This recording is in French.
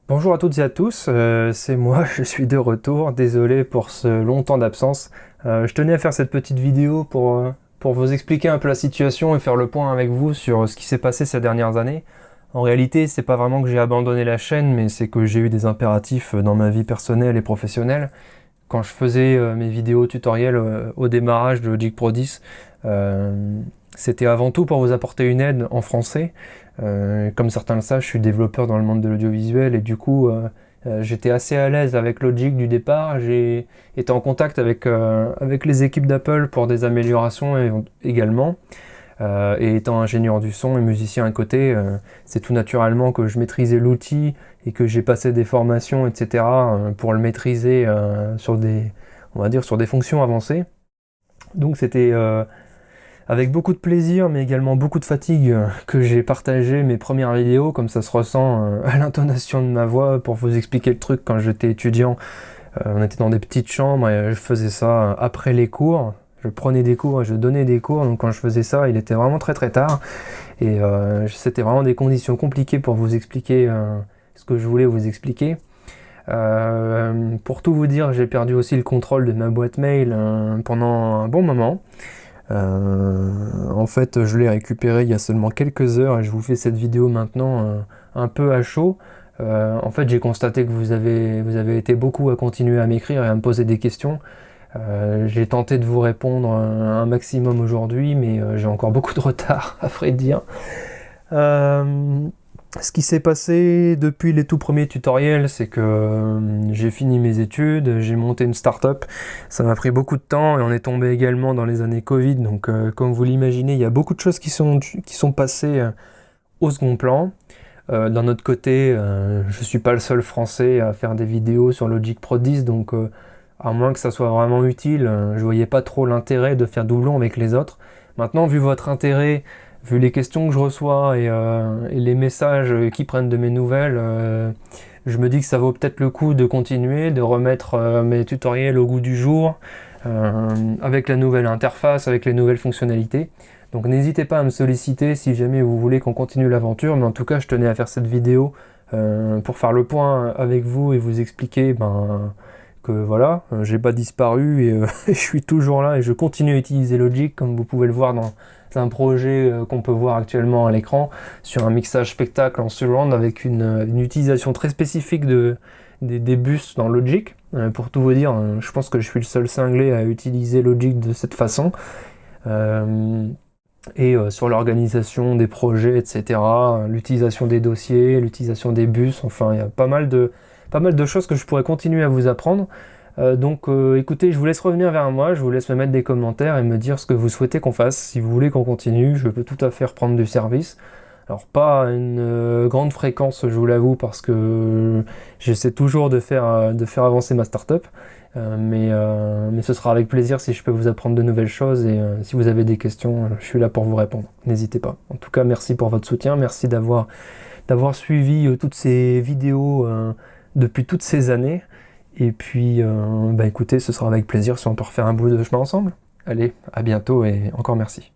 Bonjour à toutes et à tous, c'est moi, je suis de retour, désolé pour ce long temps d'absence. Je tenais à faire cette petite vidéo pour vous expliquer un peu la situation et faire le point avec vous sur ce qui s'est passé ces dernières années. En réalité, c'est pas vraiment que j'ai abandonné la chaîne, mais c'est que j'ai eu des impératifs dans ma vie personnelle et professionnelle. Quand je faisais mes vidéos tutoriels au démarrage de Logic Pro 10, euh, c'était avant tout pour vous apporter une aide en français. Comme certains le savent, je suis développeur dans le monde de l'audiovisuel et du coup, j'étais assez à l'aise avec Logic du départ. J'ai été en contact avec les équipes d'Apple pour des améliorations également. Et étant ingénieur du son et musicien à côté, c'est tout naturellement que je maîtrisais l'outil et que j'ai passé des formations, etc. Pour le maîtriser on va dire, sur des fonctions avancées. Donc c'était avec beaucoup de plaisir, mais également beaucoup de fatigue, que j'ai partagé mes premières vidéos, comme ça se ressent à l'intonation de ma voix, pour vous expliquer le truc. Quand j'étais étudiant, on était dans des petites chambres et je faisais ça après les cours. Je prenais des cours et je donnais des cours, donc quand je faisais ça, il était vraiment très très tard. Et c'était vraiment des conditions compliquées pour vous expliquer ce que je voulais vous expliquer. Pour tout vous dire, j'ai perdu aussi le contrôle de ma boîte mail pendant un bon moment. En fait, je l'ai récupéré il y a seulement quelques heures et je vous fais cette vidéo maintenant un peu à chaud. En fait, j'ai constaté que vous avez été beaucoup à continuer à m'écrire et à me poser des questions. J'ai tenté de vous répondre un maximum aujourd'hui, mais j'ai encore beaucoup de retard, à vrai dire. Euh, Ce qui s'est passé depuis les tout premiers tutoriels, c'est que j'ai fini mes études, j'ai monté une start-up. Ça m'a pris beaucoup de temps et on est tombé également dans les années Covid. Donc, comme vous l'imaginez, il y a beaucoup de choses qui sont passées au second plan. D'un autre côté, je suis pas le seul français à faire des vidéos sur Logic Pro 10, donc à moins que ça soit vraiment utile, je voyais pas trop l'intérêt de faire doublon avec les autres. Maintenant, vu votre intérêt, vu les questions que je reçois et les messages qui prennent de mes nouvelles, je me dis que ça vaut peut-être le coup de continuer, de remettre mes tutoriels au goût du jour, avec la nouvelle interface, avec les nouvelles fonctionnalités. Donc n'hésitez pas à me solliciter si jamais vous voulez qu'on continue l'aventure, mais en tout cas je tenais à faire cette vidéo pour faire le point avec vous et vous expliquer que voilà, j'ai pas disparu et je suis toujours là et je continue à utiliser Logic comme vous pouvez le voir dans un projet qu'on peut voir actuellement à l'écran sur un mixage spectacle en surround avec une utilisation très spécifique des bus dans Logic. Pour tout vous dire, je pense que je suis le seul cinglé à utiliser Logic de cette façon. Euh, Sur l'organisation des projets, etc., l'utilisation des dossiers, l'utilisation des bus, enfin, il y a pas mal de choses que je pourrais continuer à vous apprendre. Écoutez, je vous laisse revenir vers moi, je vous laisse me mettre des commentaires et me dire ce que vous souhaitez qu'on fasse. Si vous voulez qu'on continue, je peux tout à fait reprendre du service. Alors, pas à une grande fréquence, je vous l'avoue, parce que j'essaie toujours de faire avancer ma startup. Mais ce sera avec plaisir si je peux vous apprendre de nouvelles choses et si vous avez des questions, je suis là pour vous répondre. N'hésitez pas. En tout cas, merci pour votre soutien, merci d'avoir suivi toutes ces vidéos depuis toutes ces années. Et puis, écoutez, ce sera avec plaisir si on peut refaire un bout de chemin ensemble. Allez, à bientôt et encore merci.